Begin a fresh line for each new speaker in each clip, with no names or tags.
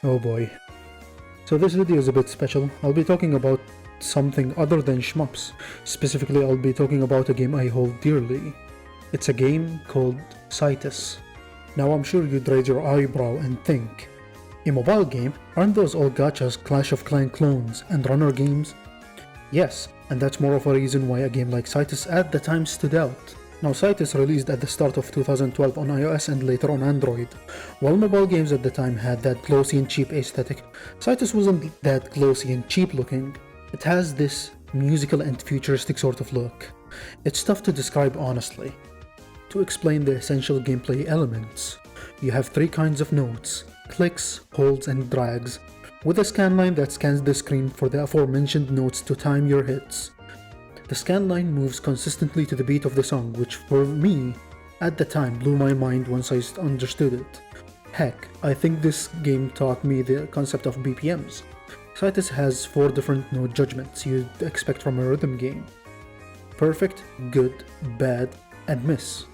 Oh boy. So this video is a bit special. I'll be talking about something other than shmups. Specifically, I'll be talking about a game I hold dearly. It's a game called Cytus. Now I'm sure you'd raise your eyebrow and think, a mobile game? Aren't those all gachas, Clash of Clan clones, and runner games? Yes, and that's more of a reason why a game like Cytus at the time stood out. Now Cytus released at the start of 2012 on iOS and later on Android. While mobile games at the time had that glossy and cheap aesthetic, Cytus wasn't that glossy and cheap looking. It has this musical and futuristic sort of look. It's tough to describe honestly. To explain the essential gameplay elements, you have three kinds of notes: clicks, holds, and drags, with a scan line that scans the screen for the aforementioned notes to time your hits. The scan line moves consistently to the beat of the song, which for me, at the time, blew my mind once I understood it. Heck, I think this game taught me the concept of BPMs. Cytus has 4 different note judgments you'd expect from a rhythm game: perfect, good, bad, and miss.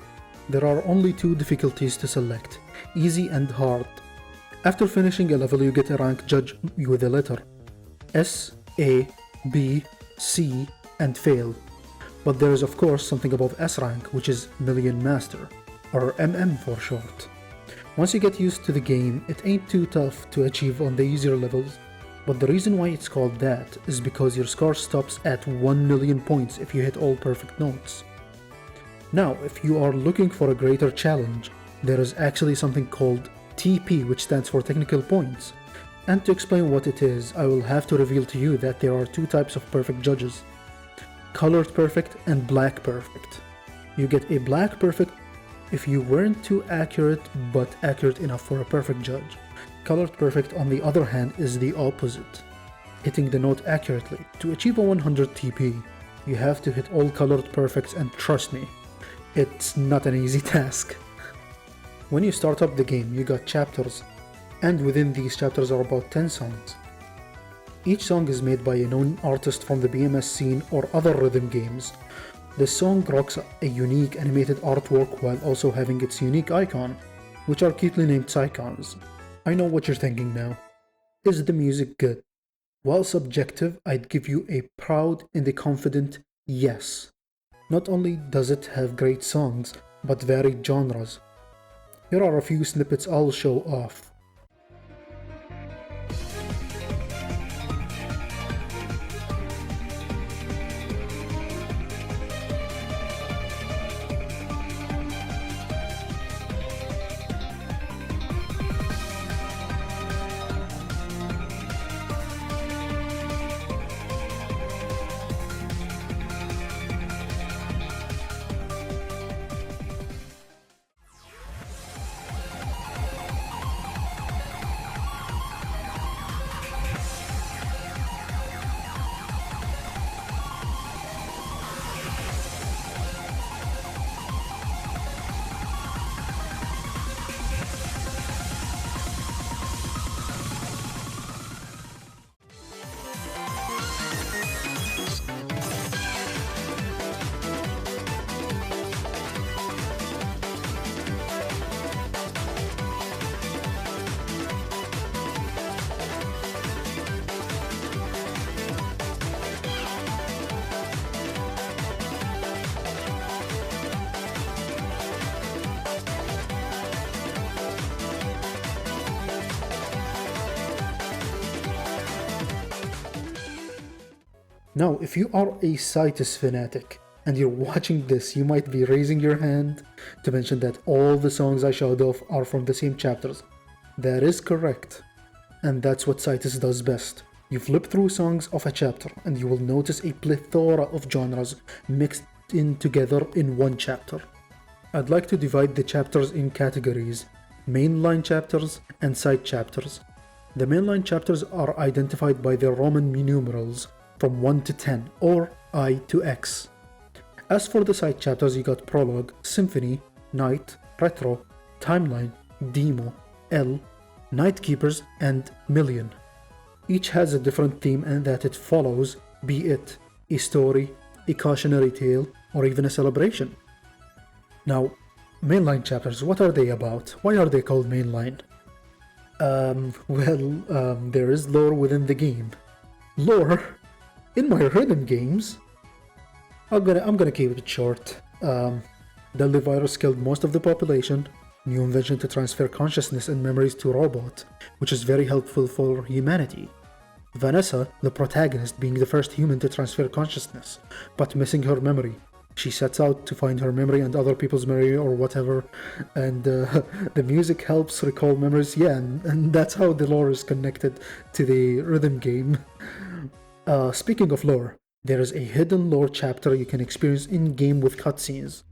There are only 2 difficulties to select: easy and hard. After finishing a level, you get a rank judge with a letter S, A, B, C, and fail. But there is of course something above S rank, which is Million Master, or MM for short. Once you get used to the game, it ain't too tough to achieve on the easier levels, but the reason why it's called that is because your score stops at 1 million points if you hit all perfect notes. Now, if you are looking for a greater challenge, there is actually something called TP, which stands for technical points. And to explain what it is, I will have to reveal to you that there are 2 types of perfect judges: colored perfect and black perfect. You get a black perfect if you weren't too accurate but accurate enough for a perfect judge. Colored perfect, on the other hand, is the opposite, hitting the note accurately. To achieve a 100 TP, you have to hit all colored perfects, and trust me, it's not an easy task. When you start up the game, you got chapters, and within these chapters are about 10 songs. Each song is made by a known artist from the BMS scene or other rhythm games. The song rocks a unique animated artwork while also having its unique icon, which are cutely named Cycons. I know what you're thinking now. Is the music good? While subjective, I'd give you a proud and a confident yes. Not only does it have great songs, but varied genres. Here are a few snippets I'll show off. Now, if you are a Cytus fanatic and you're watching this, you might be raising your hand to mention that all the songs I showed off are from the same chapters. That is correct, and that's what Cytus does best. You flip through songs of a chapter and you will notice a plethora of genres mixed in together in one chapter. I'd like to divide the chapters in categories: mainline chapters and side chapters. The mainline chapters are identified by their Roman numerals from 1 to 10, or I to X. As for the side chapters, you got Prologue, Symphony, Night, Retro, Timeline, Demo, L, Night Keepers, and Million. Each has a different theme and that it follows, be it a story, a cautionary tale, or even a celebration. Now, mainline chapters, what are they about? Why are they called mainline? There is lore within the game. Lore? In my rhythm games? I'm gonna keep it short. Deadly virus killed most of the population. New invention to transfer consciousness and memories to robot, which is very helpful for humanity. Vanessa, the protagonist, being the first human to transfer consciousness, but missing her memory. She sets out to find her memory and other people's memory or whatever, and the music helps recall memories. Yeah, and that's how the lore is connected to the rhythm game. Speaking of lore, there is a hidden lore chapter you can experience in-game with cutscenes.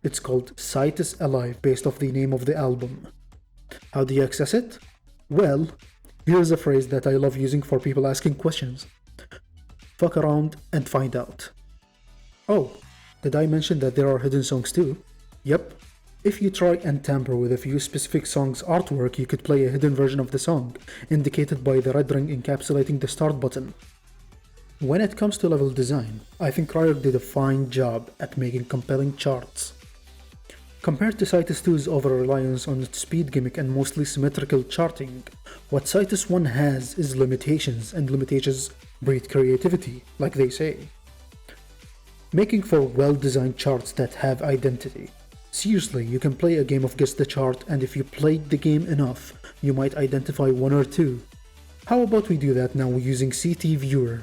It's called Cytus Alive, based off the name of the album. How do you access it? Well, here's a phrase that I love using for people asking questions. Fuck around and find out. Oh, did I mention that there are hidden songs too? Yep. If you try and tamper with a few specific songs' artwork, you could play a hidden version of the song, indicated by the red ring encapsulating the start button. When it comes to level design, I think Riot did a fine job at making compelling charts. Compared to Cytus 2's over-reliance on its speed gimmick and mostly symmetrical charting, what Cytus 1 has is limitations, and limitations breed creativity, like they say. Making for well-designed charts that have identity. Seriously, you can play a game of Guess the Chart, and if you played the game enough, you might identify one or two. How about we do that now using CT Viewer?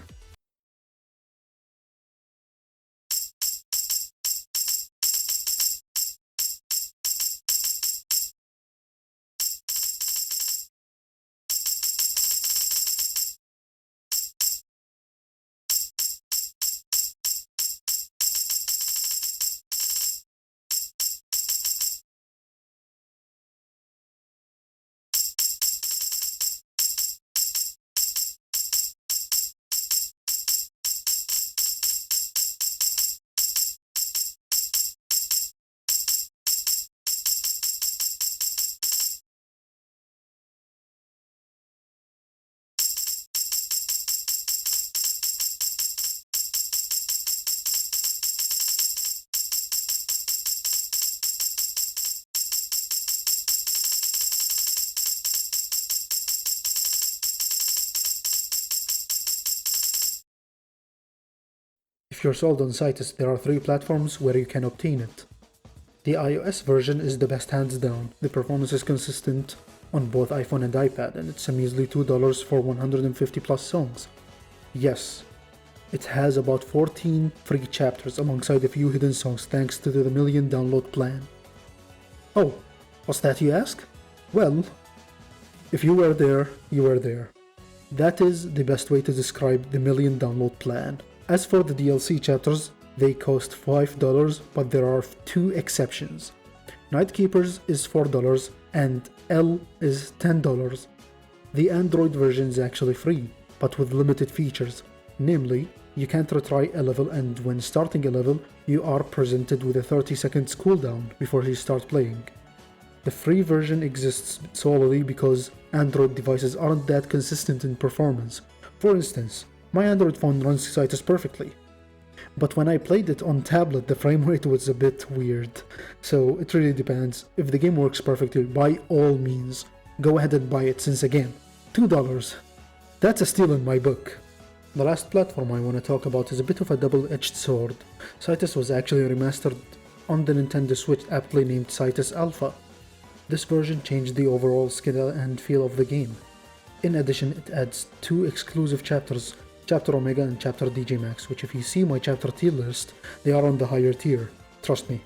If you're sold on Cytus, there are 3 platforms where you can obtain it. The iOS version is the best hands down. The performance is consistent on both iPhone and iPad, and it's a measly $2 for 150 plus songs. Yes, it has about 14 free chapters alongside a few hidden songs thanks to the million download plan. Oh, what's that you ask? Well, if you were there, you were there. That is the best way to describe the million download plan. As for the DLC chapters, they cost $5, but there are 2 exceptions. Night Keepers is $4 and L is $10. The Android version is actually free, but with limited features. Namely, you can't retry a level, and when starting a level, you are presented with a 30 seconds cooldown before you start playing. The free version exists solely because Android devices aren't that consistent in performance. For instance, my Android phone runs Cytus perfectly, but when I played it on tablet, the frame rate was a bit weird. So it really depends. If the game works perfectly, by all means, go ahead and buy it, since again, $2. That's a steal in my book. The last platform I want to talk about is a bit of a double-edged sword. Cytus was actually remastered on the Nintendo Switch, aptly named Cytus Alpha. This version changed the overall scale and feel of the game. In addition, it adds 2 exclusive chapters, Chapter Omega and Chapter DJ Max, which if you see my chapter tier list, they are on the higher tier, trust me.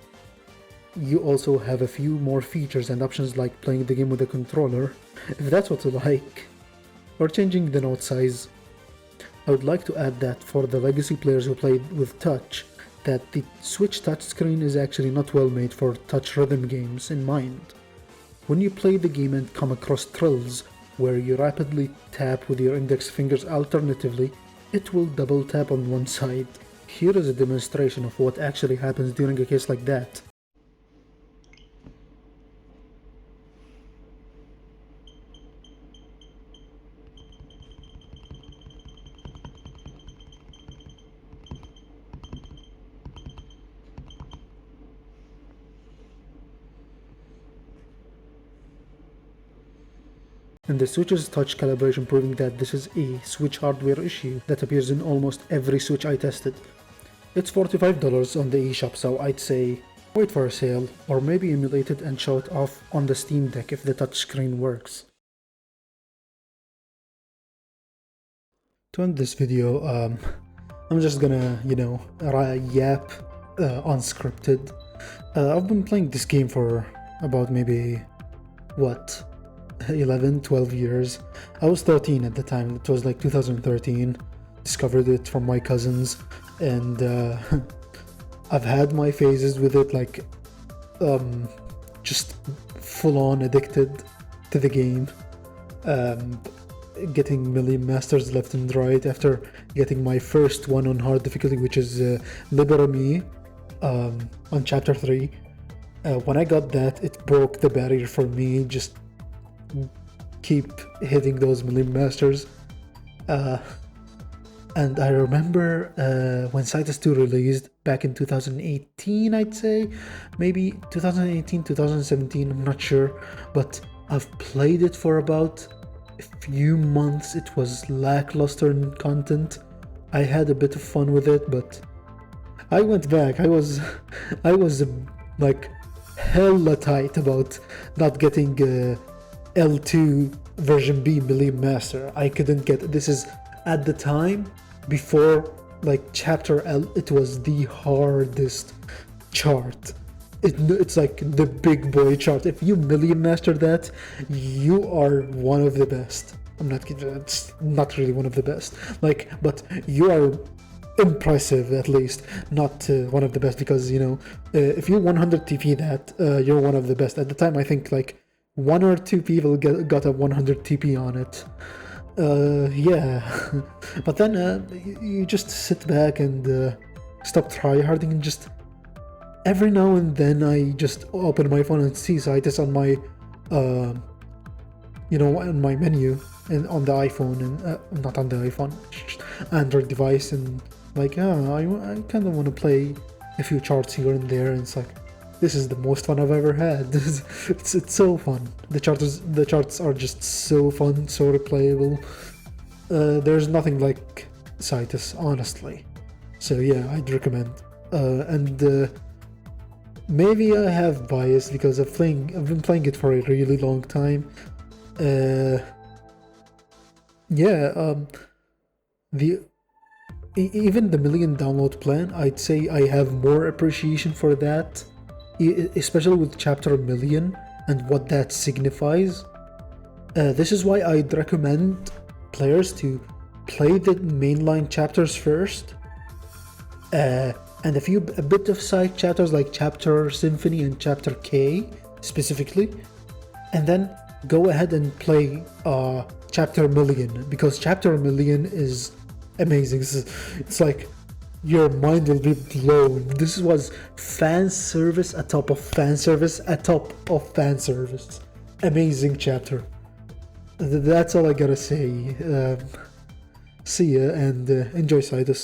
You also have a few more features and options like playing the game with a controller, if that's what you like, or changing the note size. I would like to add that for the legacy players who played with touch, that the Switch touchscreen is actually not well made for touch rhythm games in mind. When you play the game and come across trills where you rapidly tap with your index fingers alternatively, it will double tap on one side. Here is a demonstration of what actually happens during a case like that. and the Switch's touch calibration, proving that this is a Switch hardware issue that appears in almost every Switch I tested. It's $45 on the eShop, so I'd say wait for a sale, or maybe emulate it and show it off on the Steam Deck if the touchscreen works. To end this video, I'm just gonna, yap unscripted. I've been playing this game for about maybe, 11, 12 years. I was 13 at the time. It was like 2013. Discovered it from my cousins, and I've had my phases with it, like just full-on addicted to the game, getting million masters left and right after getting my first one on hard difficulty, which is Liberami on chapter 3. When I got that, it broke the barrier for me. Just keep hitting those million masters. And I remember when Cytus 2 released back in 2018, I'd say, maybe 2018, 2017, I'm not sure, but I've played it for about a few months. It was lackluster in content. I had a bit of fun with it, but I went back. I was like hella tight about not getting L2 version B Million Master. I couldn't get this. Is at the time before like chapter L, it was the hardest chart. It's like the big boy chart. If you Million Master that, you are one of the best. I'm not kidding. It's not really one of the best. Like, but you are impressive at least, not one of the best, because if you 100 TP that, you're one of the best. At the time, I think like 1 or 2 people got a 100 TP on it. Yeah, but then you just sit back and stop tryharding, and just every now and then I just open my phone and see Cytus on my on my menu and on the iPhone, and not on the iPhone, Android device, and like, I kind of want to play a few charts here and there, and it's like, this is the most fun I've ever had. It's so fun. The charts are just so fun, so replayable. There's nothing like Cytus, honestly. So yeah, I'd recommend. And maybe I have bias because I've been playing it for a really long time. Even the million download plan, I'd say I have more appreciation for that, especially with chapter million and what that signifies. This is why I'd recommend players to play the mainline chapters first, and a bit of side chapters like chapter Symphony and chapter K specifically, and then go ahead and play chapter million, because chapter million is amazing. It's like your mind will be blown. This was fan service atop of fan service atop of fan service. Amazing chapter. That's all I gotta say. See ya, and enjoy Cytus.